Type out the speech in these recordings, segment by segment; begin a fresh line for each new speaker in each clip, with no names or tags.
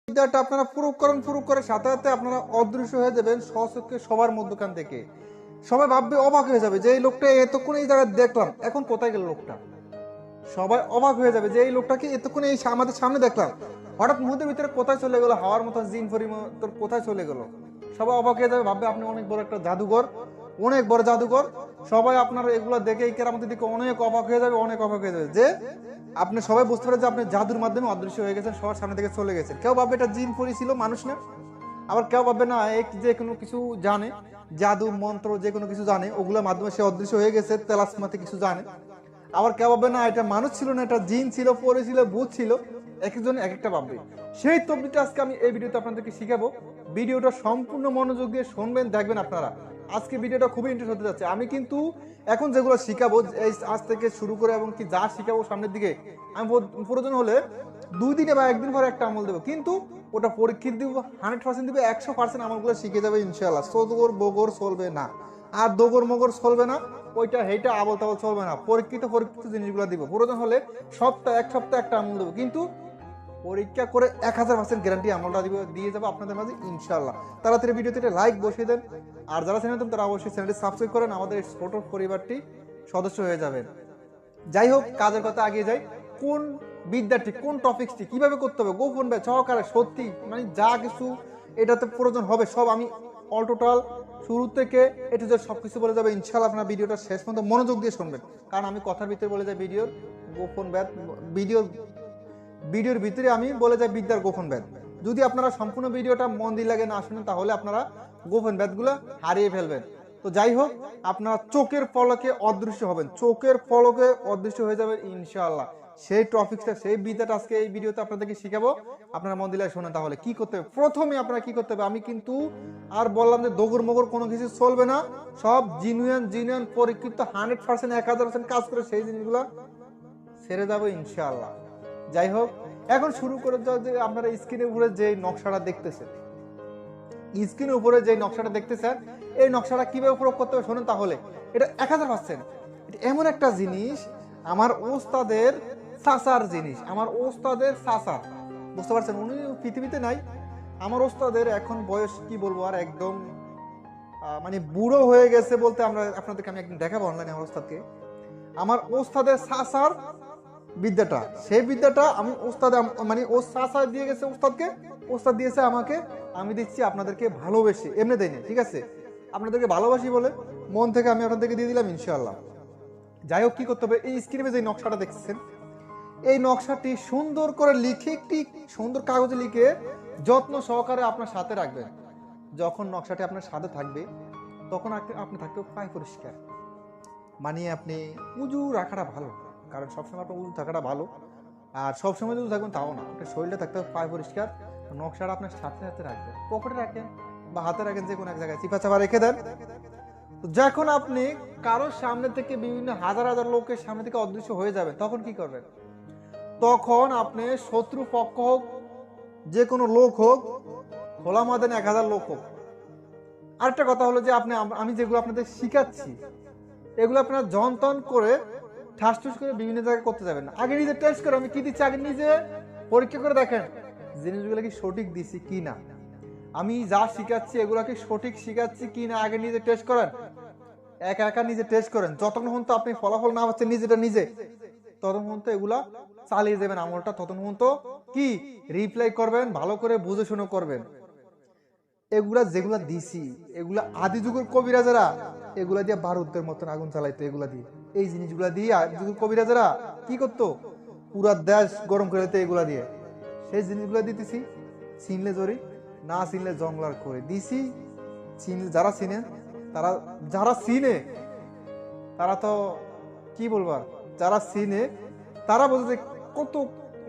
বিদ্যাটা আপনারা প্রয়োগ করে সাথে সাথে আপনারা অদৃশ্য হয়ে যাবেন স্বচক্ষে সবার মধ্যখান থেকে। সবাই ভাববে, অবাক হয়ে যাবে যে এই লোকটা এতক্ষণ এই জায়গায় দেখলাম, এখন কোথায় গেল লোকটা। সবাই অবাক হয়ে যাবে যে এই লোকটাকে এতক্ষণ এই আমাদের সামনে দেখলাম, হঠাৎ মুহূর্তের ভিতরে কোথায় চলে গেল, হাওয়ার মতো জিন ফরি মতো কোথায় চলে গেল। সবাই অবাক হয়ে যাবে, ভাববে আপনি অনেক বড় একটা জাদুঘর, অনেক বড় জাদুঘর। সবাই আপনার এগুলো দেখে এই কেরামতির দিকে অনেক অবাক হয়ে যাবে, অনেক অবাক হয়ে যাবে যে আপনি সবাই বুঝতে পারে যে আপনি জাদুর মাধ্যমে অদৃশ্য হয়ে গেছেন, সবার সামনে থেকে চলে গেছেন। কেউ ভাববে এটা জিন পরি ছিল, মানুষ না। আবার কেউ ভাববে না যে কোনো কিছু জানে, জাদু মন্ত্র যে কোনো কিছু জানে, ওগুলোর মাধ্যমে সে অদৃশ্য হয়ে গেছে, তেলাসমাতে কিছু জানে। আবার কেউ ভাববে না এটা মানুষ ছিল না, এটা জিন ছিল, পরি ছিল, ভূত ছিল। এক একজন এক একটা ভাববে। সেই তবলিটা আজকে আমি এই ভিডিওতে আপনাদেরকে শিখাবো। ভিডিওটা সম্পূর্ণ মনোযোগ দিয়ে শুনবেন, দেখবেন আপনারা আজকে ভিডিওটা খুবই ইন্টারেস্ট হতে যাচ্ছে। আমি কিন্তু এখন যেগুলো শিখাবো এই আজ থেকে শুরু করে এবং কি যা শিখাবো সামনের দিকে, আমি প্রয়োজন হলে 2 দিনে বা 1 দিন পরে একটা আমল দেবো, কিন্তু ওটা পরীক্ষিত দিব, 100% দিবে, 100% আমলগুলো শিখে যাবে ইনশাআল্লাহ। সদগর বগর চলবে না, আর দোগর মগর চলবে না, ওইটা হেইটা আবল তাবল চলবে না। পরীক্ষিত জিনিসগুলো দিব। প্রয়োজন হলে এক সপ্তাহ একটা আমল দেবো, কিন্তু পরীক্ষা করে 1000% গ্যারান্টি আমলটা দিয়ে যাবো আপনাদের মাঝে ইনশাআল্লাহ। তাড়াতাড়ি ভিডিওতে লাইক বসিয়ে দেন, আর যারা চ্যানেল তারা অবশ্যই চ্যানেলটি সাবস্ক্রাইব করেন, আমাদের ছোট পরিবারটি সদস্য হয়ে যাবেন। যাই হোক, কাজের কথা আগিয়ে যাই। কোন বিদ্যাটি, কোন টপিকসটি কিভাবে করতে হবে গোপন ব্যাচ সহকারে, সত্যি মানে যা কিছু এটাতে প্রয়োজন হবে সব আমি অল টোটাল শুরু থেকে এটা যে সবকিছু বলে যাবে ইনশাআল্লাহ। আপনার ভিডিওটা শেষ পর্যন্ত মনোযোগ দিয়ে শুনবেন, কারণ আমি কথার ভিতরে বলে যাই ভিডিওর গোপন ব্যাচ, ভিডিওর ভিতরে আমি বলে যাই বিদ্যার গোপন ব্যাচ। যদি আপনারা সম্পূর্ণ ভিডিওটা মন দিয়ে লাগে না শুনেন, তাহলে আপনারা গোপন ব্যাচগুলো হারিয়ে ফেলবেন। তো যাই হোক, আপনারা চোখের পলকে অদৃশ্য হবেন, চোখের পলকে অদৃশ্য হয়ে যাবে ইনশাআল্লাহ। সেই টপিকটা, সেই বিদ্যাটা আজকে এই ভিডিওতে আপনাদেরকে শিখাবো। আপনারা মন দিলে শোনেন। তাহলে কি করতে হবে, প্রথমে আপনারা কি করতে হবে, আমি কিন্তু আর বললাম যে দোগর মগর কোনো কিছু চলবে না, সব জিনুয়ান পরীক্ষিত 100% 1000% কাজ করে সেই জিনিসগুলো ছেড়ে যাবো ইনশাআল্লাহ। যাই হোক, এখন শুরু করে যে আপনারা স্ক্রিনের উপরে যে নকশাটা দেখতেছেন, স্ক্রিনের উপরে যে নকশাটা দেখতেছেন, এই নকশাটা কিভাবে প্রয়োগ করতে হবে শোনেন। তাহলে এটা 1000%, এটা এমন একটা জিনিস, আমার ওস্তাদের চাচার জিনিস, আমার ওস্তাদের চাচা, বুঝতে পারছেন, উনি পৃথিবীতে নাই। আমার ওস্তাদের এখন বয়স কি বলবো, আর একদম মানে বুড়ো হয়ে গেছে বলতে, আমরা আপনাদেরকে আমি একদিন দেখাবো অনলাইনে আমার ওস্তাদকে। আমার ওস্তাদের চাচার বিদ্যাটা, সেই বিদ্যাটা আমি ওস্তাদ মানে ও চাচা দিয়ে গেছে ওস্তাদকে, ওস্তাদ দিয়েছে আমাকে, আমি দিচ্ছি আপনাদেরকে ভালোবেসে, এমনি দেয়নি, ঠিক আছে, আপনাদেরকে ভালোবাসি বলে মন থেকে আমি আপনাদেরকে দিয়ে দিলাম ইনশাআল্লাহ। যাই হোক, কি করতে হবে, এই স্ক্রিনে যে নকশাটা দেখছেন, এই নকশাটি সুন্দর করে লিখে, একটি সুন্দর কাগজে লিখে যত্ন সহকারে আপনার সাথে রাখবেন। যখন নকশাটি আপনার সাথে থাকবে, তখন আপনি থাকতে পায় পরিষ্কার, মানে আপনি উজু রাখাটা ভালো, কারণ সবসময় আপনার উজু থাকাটা ভালো। আর সবসময় যদি থাকবেন তাও না, আপনার শরীরটা থাকতে হবে পায় পরিষ্কার। নকশাটা আপনার সাথে সাথে রাখবেন, পকেটে রাখেন বা হাতে রাখেন, যে কোনো এক জায়গায় চিপা চাপা রেখে দেন। যখন আপনি কারোর সামনে থেকে, বিভিন্ন হাজার হাজার লোকের সামনে থেকে অদৃশ্য হয়ে যাবেন, তখন কি করবেন, তখন আপনি শত্রু পক্ষ হোক, যে কোনো লোক হোক, খোলা মাদানে 1000 লোক হোক, আরেকটা কথা হলো যে আমি যেগুলো আপনাদের শিখাচ্ছি, এগুলো আপনারা যন্ত্রণ করে ঠাস ঠুস করে বিভিন্ন জায়গায় করতে যাবেন না। আগে নিজে টেস্ট করে আমি কি দিচ্ছি, আগে নিজে পরীক্ষা করে দেখেন জিনিসগুলো কি সঠিক দিচ্ছি কি না, আমি যা শিখাচ্ছি এগুলো কি সঠিক শিখাচ্ছি কি না, আগে নিজে টেস্ট করেন। একা একা নিজে টেস্ট করেন, যতক্ষণ তো আপনি ফলাফল না পাচ্ছেন নিজে, ততক্ষণ তো এগুলা চালিয়ে যাবেন আমলটা, ততক্ষণ তো কি রিপ্লাই করবেন, ভালো করে বুঝে শুনে করবেন। এগুলা যেগুলা দিছি, এগুলা আদি যুগের কবিরাজেরা এগুলা দিয়ে বারুদের মতন আগুন চালাইতো, এগুলা দিয়ে, এই জিনিসগুলা দিয়ে আদি যুগের কবিরাজেরা কি করতো, পুরা দেশ গরম করে দিত এগুলা দিয়ে। সেই জিনিসগুলা দিতেছি, চিনলে জরি, না চিনলে জংলার করে দিছি। যারা চিনেন, যারা চিনে তারা তো কি বলবো, যারা চিনে তারা বোঝে যে কত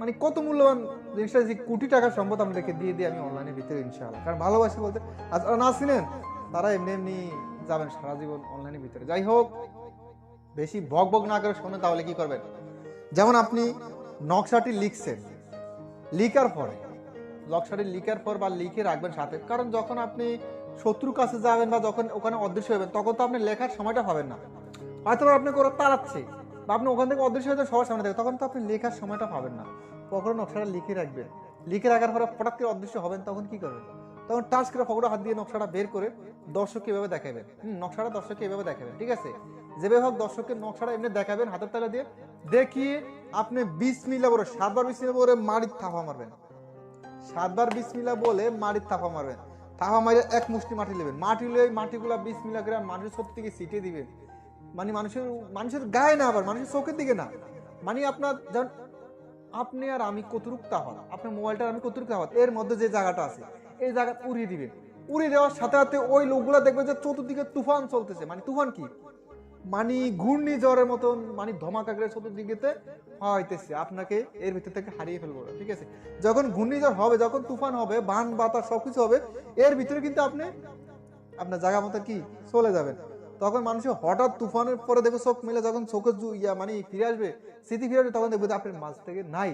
মানে কত মূল্যবান জিনিসটা, যে কোটি টাকার সম্পদ আপনাদেরকে দিয়ে আমি অনলাইনের ভিতরে ইনশাআল্লাহ, কারণ ভালোবাসি বলতে। আর যারা না চিনেন তারা এমনি যাবেন সারা জীবন অনলাইনের ভিতরে। যাই হোক, বেশি বক না করে শোনেন। তাহলে কি করবেন, যেমন আপনি নকশাটি লিখছেন, লিখার পর বা লিখে রাখবেন সাথে, কারণ যখন আপনি শত্রুর কাছে যাবেন বা যখন ওখানে অদৃশ্য হবেন, তখন তো আপনি লেখার সময়টা পাবেন না, হয়তো আপনি করে তাড়াচ্ছে বা আপনি ওখান থেকে অদৃশ্য হয়ে যাবেন সবার সামনে থেকে, তখন তো আপনি লেখার সময়টা পাবেন না। কখনো নকশাটা লিখে রাখবেন, লিখে রাখার পরে হঠাৎ করে অদৃশ্য হবেন, তখন কি করবেন? তখন টাচ করে ফটোটা হাত দিয়ে নকশাটা বের করে দর্শককে এভাবে দেখাবেন। নকশাটা দর্শককে এভাবে দেখাবেন, ঠিক আছে? যেভাবে হোক দর্শকের নকশাটা এমনি দেখাবেন হাতের তালে দিয়ে, দেখিয়ে আপনি বিসমিল্লাহ বলে 7 বার বিসমিল্লাহ বলে মাটির থাপা মারবেন। 7 বার বিসমিল্লাহ বলে মাটির থাপা মারবেন। থাপা মারে এক মুষ্টি মাটি নেবেন, মাটি লয়ে মাটিগুলা বিসমিল্লাহ করে মাটির সব থেকে ছিটিয়ে দিবেন। মানে মানুষের গায়ে না, আবার মানুষের চোখের দিকে না, মানে আপনার যেমন আপনি আর আমি কতটুক তাহার, আপনার মোবাইলটা আমি কতটুক তাহার, এর মধ্যে যে জায়গাটা আছে এই জায়গা উড়িয়ে দিবেন। উড়িয়ে দেওয়ার সাথে সাথে ওই লোকগুলা দেখবে যে চতুর্দিকে তুফান চলতেছে। মানে তুফান কি, মানে ঘূর্ণিঝড়ের মতন, মানে ধমাকা করে চতুর্দিকেতে হইতেছে, আপনাকে এর ভিতর থেকে হারিয়ে ফেলবো, ঠিক আছে? যখন ঘূর্ণিঝড় হবে, যখন তুফান হবে, বান বাতাস সবকিছু হবে, এর ভিতরে কিন্তু আপনি আপনার জায়গা মতো কি চলে যাবেন। তখন মানুষের হঠাৎ তুফানের পরে দেখবে চোখ মেলে, যখন চোখের মানে ফিরে আসবে, স্মৃতি ফিরে আসবে, তখন দেখবে আপনার মাঝ থেকে নাই,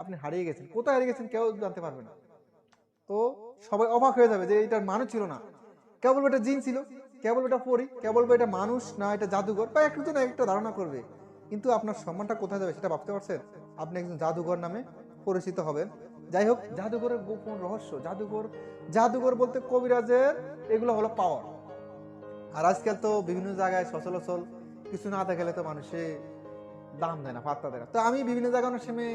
আপনি হারিয়ে গেছেন। কোথায় হারিয়ে গেছেন কেউ জানতে পারবে না। তো সবাই অবাক হয়ে যাবে যে এটার মানুষ ছিল না, কেবল এটা জিন ছিল, কেবল এটা পরি, কেবল এটা মানুষ না, এটা জাদুঘর, বা একটু না একটা ধারণা করবে। কিন্তু আপনার সম্মানটা কোথায় যাবে সেটা ভাবতে পারছেন? আপনি একজন জাদুঘর নামে পরিচিত হবেন। যাই হোক, জাদুঘরের গোপন রহস্য, জাদুঘর বলতে কবিরাজের এগুলো হলো পাওয়ার। আর আজকাল তো বিভিন্ন জায়গায় সচলাচল কিছু না দেখালে তো মানুষে দাম দেয় না, পাত্তা দেয় না। তো আমি বিভিন্ন জায়গায় অনেক সময়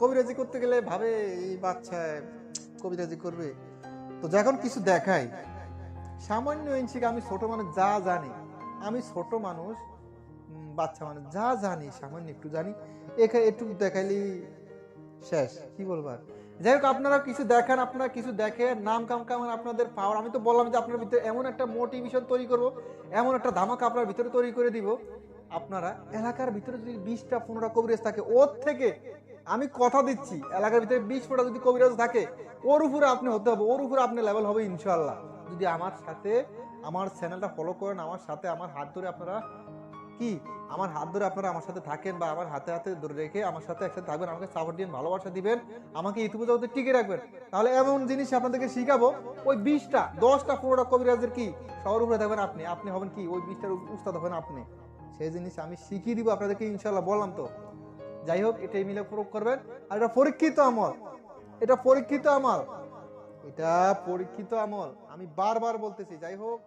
কবিরাজি করতে গেলে ভাবে এই বাচ্চা কবিরাজি করবে, তো যখন কিছু দেখাই সামান্য ইঞ্চিকে, আমি ছোট মানুষ যা জানি, আমি ছোট মানুষ, বাচ্চা মানুষ যা জানি, সামান্য একটু জানি, এখানে একটু দেখাইলি শেষ, কি বলবার। যাই হোক, আপনারা কিছু দেখেন, আপনারা কিছু দেখেন, নাম কাম কাম আপনাদের পাওয়ার। আমি তো বললাম যে আপনার ভিতরে এমন একটা মোটিভেশন তৈরি করব, এমন একটা ধামাকা আপনার ভিতরে তৈরি করে দিব, আপনারা এলাকার ভিতরে যদি 20টা 15টা কবিরাজ থাকে, ওর থেকে আমি কথা দিচ্ছি, এলাকার ভিতরে 20টা যদি কবিরাজ থাকে, ওর উপরে আপনি হতে হবে, ওর উপরে আপনি লেভেল হবে ইনশাআল্লাহ। যদি আমার সাথে আমার চ্যানেলটা ফলো করেন, আমার সাথে আমার হাত ধরে আপনারা কি আমার হাত ধরে আপনারা আমার সাথে থাকেন, বা আমার হাতে হাতে ধরে রেখে আমার সাথে একসাথে থাকবেন, আমাকে সাপোর্ট দিবেন, ভালোবাসা দিবেন, আমাকে ইউটিউবে জগতে টিকে রাখবেন, তাহলে এমন জিনিস আপনাদেরকে শিখাবো, ওই 20টা 10টা 15টা কবিরাজের কি সবার উপরে থাকবেন আপনি, আপনি হবেন কি ওই 20টার উস্তাদ হবেন আপনি। সেই জিনিস আমি শিখিয়ে দিব আপনাদেরকে ইনশাআল্লাহ, বললাম তো। যাই হোক, এটাই মিলে প্রয়োগ করবেন। আর এটা পরীক্ষিত আমল, এটা পরীক্ষিত আমল, এটা পরীক্ষিত আমল, আমি বারবার বলতেছি। যাই হোক,